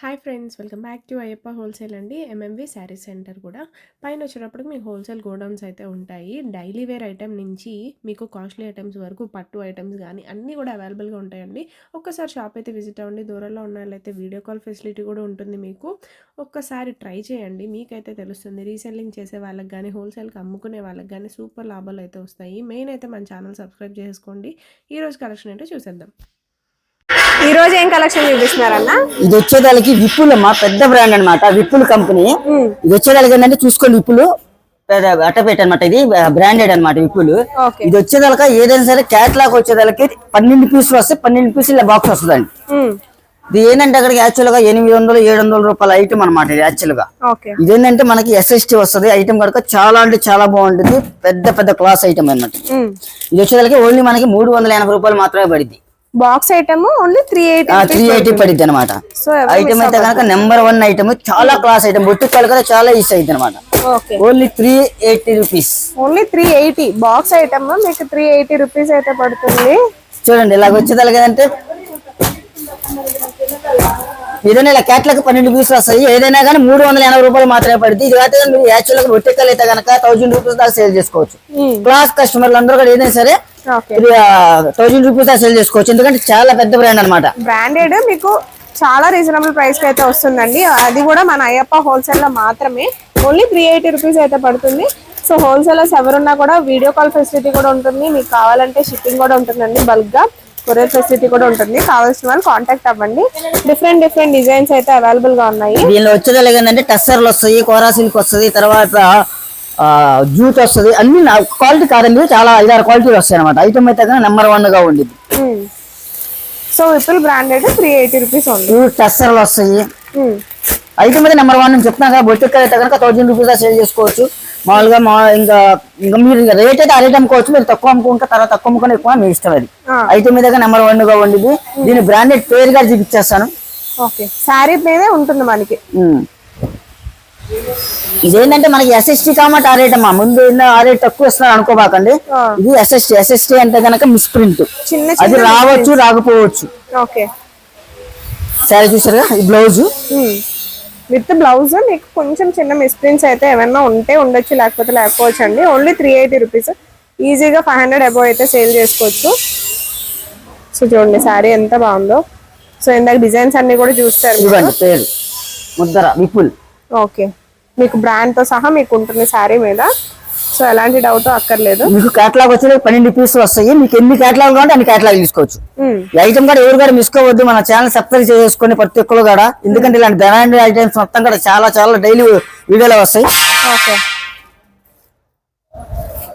Hi friends, welcome back to Ayyappa wholesale అండి. MMV sari centre కూడా పైన వచ్చేటప్పటికి మీకు హోల్సేల్ గోడౌన్స్ అయితే ఉంటాయి. డైలీ వేర్ ఐటెం నుంచి మీకు కాస్ట్లీ ఐటమ్స్ వరకు పట్టు ఐటమ్స్ కానీ అన్నీ కూడా అవైలబుల్గా ఉంటాయండి. ఒక్కసారి షాప్ అయితే విజిట్ అవ్వండి. దూరంలో ఉన్న వాళ్ళైతే వీడియో కాల్ ఫెసిలిటీ కూడా ఉంటుంది. మీకు ఒక్కసారి ట్రై చేయండి, మీకైతే తెలుస్తుంది. రీసెల్లింగ్ చేసే వాళ్ళకి కానీ హోల్సేల్కి అమ్ముకునే వాళ్ళకి కానీ సూపర్ లాభాలు అయితే వస్తాయి. మెయిన్ అయితే మన ఛానల్ సబ్స్క్రైబ్ చేసుకోండి. ఈరోజు కలెక్షన్ అయితే చూసేద్దాం. ఈ రోజు ఏం కలెక్షన్ చూపిస్తున్నారన్న? ఇది వచ్చేదానికి విప్పుల్ అమ్మా, పెద్ద బ్రాండ్ అనమాట. విప్పుల్ కంపెనీ. ఇది వచ్చేదానికి ఏంటంటే చూసుకోండి, విప్పులు అట్టపేట అనమాట. ఇది బ్రాండెడ్ అనమాట విప్పులు. ఇది వచ్చేదాక ఏదైనా సరే క్యాట్లాగ్ వచ్చేదానికి 12 పీసులు వస్తాయి. 12 పీసులు బాక్స్ వస్తుందండి. ఇది ఏంటంటే అక్కడికి యాక్చువల్ గా 800-700 రూపాయల ఐటమ్ అనమాట. ఇది యాక్చువల్ గా ఇదేంటంటే మనకి SST వస్తుంది. ఐటమ్ కనుక చాలా అంటే చాలా బాగుంటుంది. పెద్ద పెద్ద క్లాస్ ఐటమ్ అనమాట. ఇది వచ్చేదానికి ఓన్లీ మనకి 380 రూపాయలు మాత్రమే పడింది. బాక్స్ ఐటమ్ ఓన్లీ 380 పడింది అనమాట. ఐటమ్ అయితే కనుక నెంబర్ 1 ఐటమ్, చాలా క్లాస్ ఐటమ్. బొట్టు కలకడ చాలా ఈజీ అయింది అనమాట. Only 380 rupees. Only 380 box item మీకు 380 రూపీస్ అయితే పడుతుంది. చూడండి ఇలాగ వచ్చేదానికంటే ఏదైనా ఇలా క్యాట్లాగ్ 12 పీసులు వస్తాయి. ఏదైనా కానీ 380 రూపాయలు మాత్రమే పడుతుంది. ఇది అయితే మీరు యాక్చువల్ గా బొట్టెక్కలు అయితే కనుక 1000 రూపీస్ దాకా సేల్ చేసుకోవచ్చు. క్లాస్ కస్టమర్లు అందరూ కూడా ఏదైనా సరే 1000 రూపీస్ దాకా సేల్ చేసుకోవచ్చు. ఎందుకంటే చాలా పెద్ద బ్రాండ్ అనమాట. బ్రాండెడ్ మీకు చాలా రీజనబుల్ ప్రైస్ కి అయితే వస్తుందండి. అది కూడా మన అయ్యప్ప హోల్సేల్ లో మాత్రమే. ఓన్లీ 380 రూపీస్ అయితే పడుతుంది. సో హోల్సేలర్స్ ఎవరున్నా కూడా వీడియో కాల్ ఫెసిలిటీ కూడా ఉంటుంది. మీకు కావాలంటే షిప్పింగ్ కూడా ఉంటుందండి. బల్క్ గా కొరియర్ ఫెసిలిటీ కూడా ఉంటుంది. కావాల్సిన వాళ్ళు కాంటాక్ట్ అవ్వండి. డిఫరెంట్ డిజైన్స్ అయితే అవైలబుల్ గా ఉన్నాయి. దీనిలో వచ్చేది ఏంటంటే టస్సర్లు వస్తాయి, కోరా సిల్క్ వస్తుంది, తర్వాత జూట్ వస్తుంది. అన్ని క్వాలిటీ కాదండి, చాలా 5-6 క్వాలిటీలు వస్తాయి అనమాట. ఐటమ్ అయితే నెంబర్ 1 గా ఉండేది. సో విపుల్ బ్రాండెడ్ 380 రూపీస్ ఉంది. టస్సర్లు వస్తాయి. ఐటమ్ అయితే నెంబర్ 1 అని చెప్తున్నా కదా. బొట్టెక్కలు అయితే కనుక 1000 రూపీస్ సేల్ చేసుకోవచ్చు. మామూలుగా ఇంకా మీరు రేట్ అయితే ఆ రేట్ అమ్ముకోవచ్చు. మీరు తక్కువ అమ్ముకుంటే తర్వాత తక్కువ అమ్ముకుని ఎక్కువ మీ ఇష్టం. అది ఐటమ్ మీద నెంబర్ 1 గా ఉండేది. దీని బ్రాండెడ్ పేరు గా చూపించేస్తాను. ఓకే, శారీ మీదే ఉంటుంది మనకి. ఇదేంటంటే మనకి SST కాబట్టి ఆ రేట్ అమ్మా. ముందు ఆ రేట్ తక్కువ ఇస్తున్నారు అనుకోబాకండి. ఇది SST అంటే కనుక మిస్ప్రింట్. అది రావచ్చు, రాకపోవచ్చు. ఓకే, శారీ చూసారుగా, ఈ బ్లౌజ్ విత్ బ్లౌజ్ మీకు కొంచెం చిన్న మిస్ప్రింట్స్ అయితే ఏమైనా ఉంటే ఉండొచ్చు, లేకపోతే లేకపోవచ్చు అండి. Only 380 rupees. ఈజీగా 500 అబౌవ్ అయితే సేల్ చేసుకోవచ్చు. సో చూడండి శారీ ఎంత బాగుందో. సో ఇందాక డిజైన్స్ అన్ని కూడా చూస్తారు. పేరు ముద్దర విపుల్. ఓకే, మీకు బ్రాండ్ తో సహా మీకు ఉంటుంది శారీ మీద. సో ఎలాంటి డౌట్ అక్కర్లేదు. మీకు కేటలాగ్ వచ్చేది 12 పీసులు వస్తాయి. మీకు ఎన్ని కేటలాగ్ కావాలంటే అన్ని కేటలాగ్ తీసుకోవచ్చు. ఈ ఐటమ్ కూడా ఎవరు కూడా మిస్ అవ్వద్దు. మన ఛానల్ సబ్స్క్రైబ్ చేసుకుని ప్రతి ఒక్కరు కూడా. ఎందుకంటే ఇలాంటి బ్రాండ్ ఐటమ్స్ మొత్తం కూడా చాలా చాలా డైలీ వీడియోలో వస్తాయి. ఓకే.